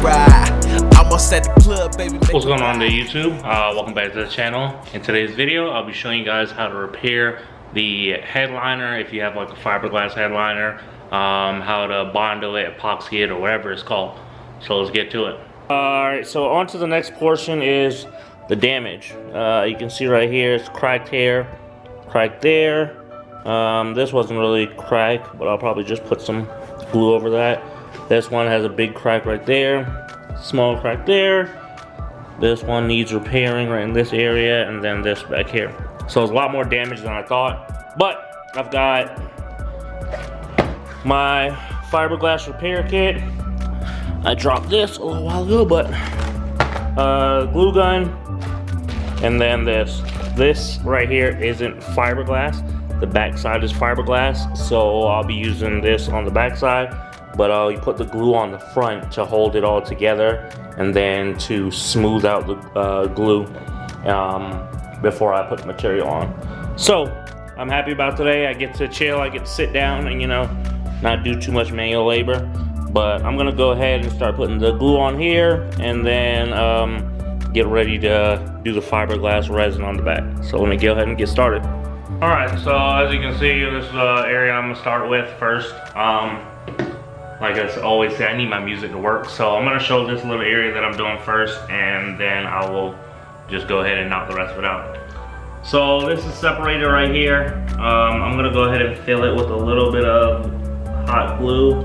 ride. Almost at the club, baby. What's going on to YouTube? Welcome back to the channel. In today's video, I'll be showing you guys how to repair the headliner if you have like a fiberglass headliner, how to bondo it, epoxy it, or whatever it's called. So let's get to it. Alright, so on to the next portion is the damage. You can see right here, it's cracked here, cracked there. This wasn't really cracked, but I'll probably just put some glue over that. This one has a big crack right there, small crack there. This one needs repairing right in this area, and then this back here. So it's a lot more damage than I thought, but I've got my fiberglass repair kit. I dropped this a little while ago, but glue gun, and then this. This right here isn't fiberglass. The back side is fiberglass, so I'll be using this on the back side, but you put the glue on the front to hold it all together, and then to smooth out the glue before I put the material on. So I'm happy about today. I get to chill, I get to sit down and, you know, not do too much manual labor. But I'm gonna go ahead and start putting the glue on here, and then get ready to do the fiberglass resin on the back. So let me go ahead and get started. All right, so as you can see, this is the area I'm gonna start with first. Like I always say, I need my music to work. So I'm gonna show this little area that I'm doing first, and then I will just go ahead and knock the rest of it out. So this is separator right here. I'm gonna go ahead and fill it with a little bit of hot glue.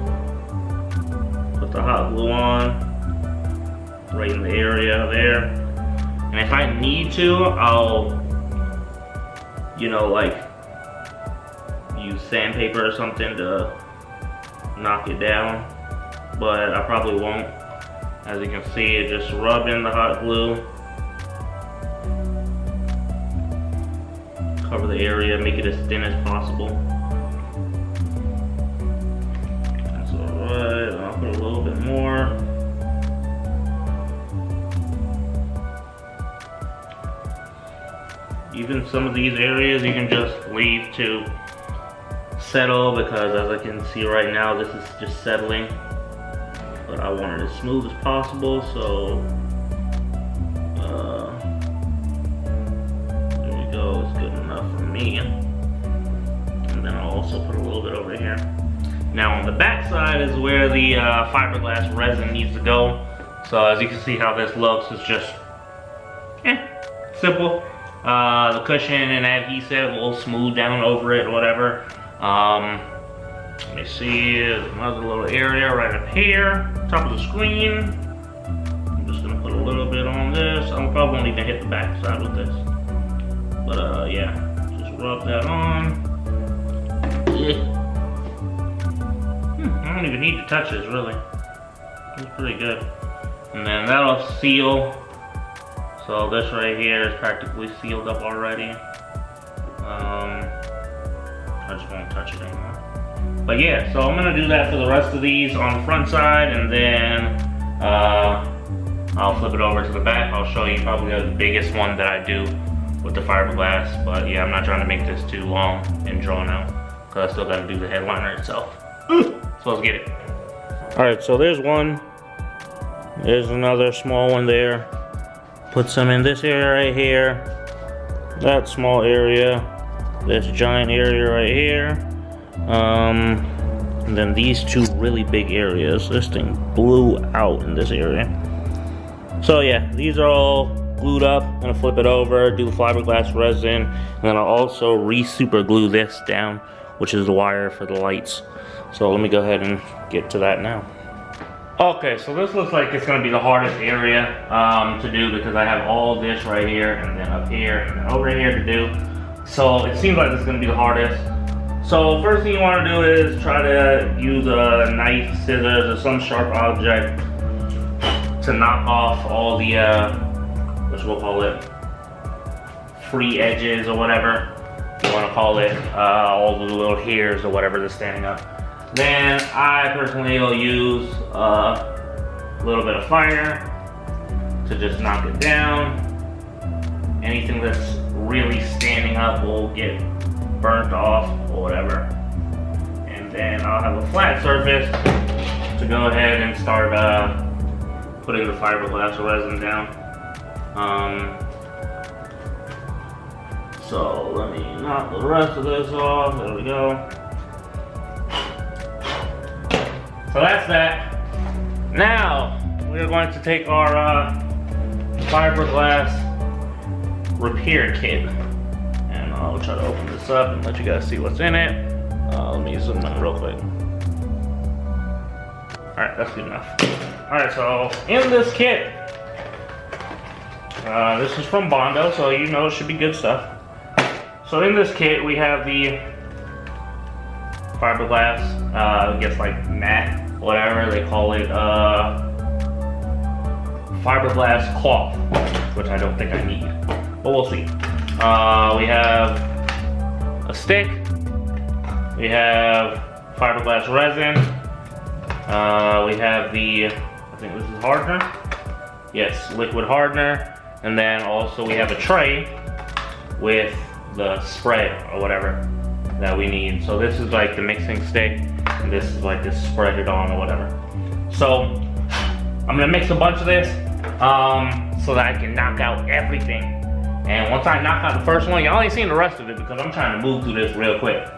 Put the hot glue on right in the area there, and if I need to, I'll, you know, like use sandpaper or something to knock it down, but I probably won't. As you can see, it just rubbed in the hot glue, cover the area, make it as thin as possible. I'll put a little bit more. Even some of these areas you can just leave to settle, because as I can see right now, this is just settling. But I want it as smooth as possible, so there we go, it's good enough for me. And then I'll also put a little bit over here. Now on the back side is where the fiberglass resin needs to go. So as you can see how this looks, it's just simple. The cushion and adhesive will smooth down over it or whatever. Let me see, there's another little area right up here, top of the screen. I'm just gonna put a little bit on this. I probably won't even hit the back side with this. But yeah, just rub that on. I don't even need to touch this, really. It's pretty good. And then that'll seal. So this right here is practically sealed up already. I just won't touch it anymore. But yeah, so I'm gonna do that for the rest of these on the front side, and then I'll flip it over to the back. I'll show you probably the biggest one that I do with the fiberglass. But yeah, I'm not trying to make this too long and drawn out, because I still gotta do the headliner itself. So let's get it. All right, so there's one. There's another small one there. Put some in this area right here. That small area. This giant area right here. And then these two really big areas. This thing blew out in this area. So yeah, these are all glued up. I'm gonna flip it over, do the fiberglass resin, and then I'll also re-super glue this down, which is the wire for the lights. So let me go ahead and get to that now. Okay, so this looks like it's gonna be the hardest area to do, because I have all this right here, and then up here, and then over here to do. So it seems like it's gonna be the hardest. So first thing you wanna do is try to use a knife, scissors, or some sharp object to knock off all the, what we'll call it, free edges or whatever you wanna call it, all the little hairs or whatever that's standing up. Then I personally will use a little bit of fire to just knock it down. Anything that's really standing up will get burnt off or whatever. And then I'll have a flat surface to go ahead and start putting the fiberglass resin down. So let me knock the rest of this off. There we go. So that's that. Now we're going to take our fiberglass repair kit, and I'll try to open this up and let you guys see what's in it. Let me zoom in real quick. All right, that's good enough. All right, so in this kit, this is from Bondo, so you know it should be good stuff. So in this kit, we have the fiberglass, I guess like matte, whatever they call it, fiberglass cloth, which I don't think I need, but we'll see. We have a stick, we have fiberglass resin, we have the, I think this is hardener, yes, liquid hardener, and then also we have a tray with the spray or whatever that we need. So this is like the mixing stick, and this is like to spread it on or whatever. So I'm gonna mix a bunch of this so that I can knock out everything. And once I knock out the first one, y'all ain't seen the rest of it because I'm trying to move through this real quick.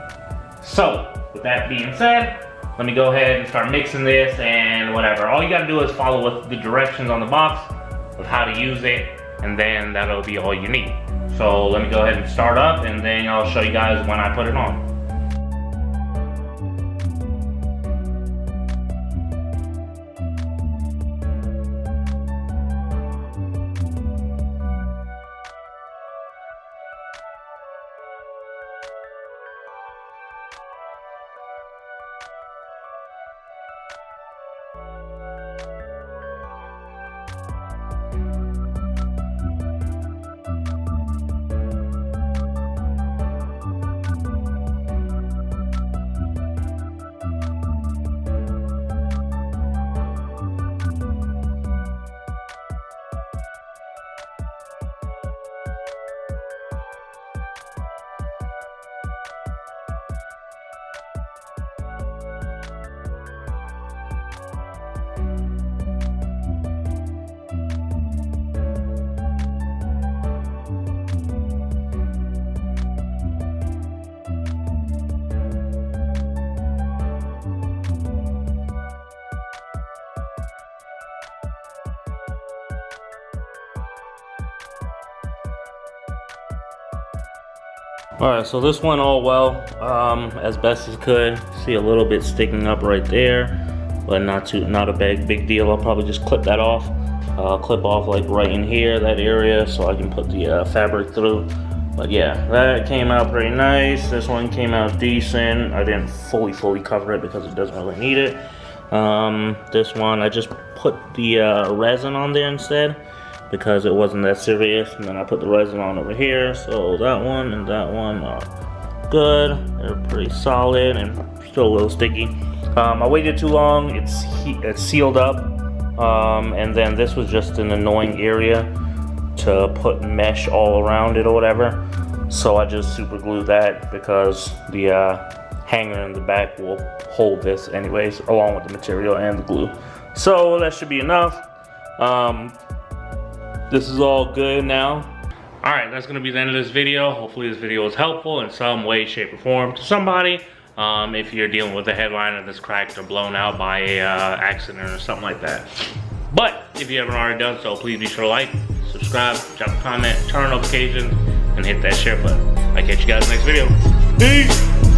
So with that being said, let me go ahead and start mixing this and whatever. All you gotta do is follow the directions on the box of how to use it, and then that'll be all you need. So let me go ahead and start up, and then I'll show you guys when I put it on. Alright, so this went all well, as best as could. See a little bit sticking up right there, but not a big deal. I'll probably just clip that off. Clip off like right in here, that area, so I can put the fabric through. But yeah, that came out pretty nice. This one came out decent. I didn't fully cover it because it doesn't really need it. This one, I just put the resin on there instead, because it wasn't that serious, and then I put the resin on over here. So that one and that one are good. They're pretty solid and still a little sticky. I waited too long. It's sealed up, and then this was just an annoying area to put mesh all around it or whatever. So I just super glued that because the hanger in the back will hold this anyways, along with the material and the glue. So that should be enough. This is all good now. All right, that's gonna be the end of this video. Hopefully this video was helpful in some way, shape, or form to somebody. If you're dealing with a headliner that's cracked or blown out by a accident or something like that. But if you haven't already done so, please be sure to like, subscribe, drop a comment, turn on notifications, and hit that share button. I'll catch you guys next video. Peace!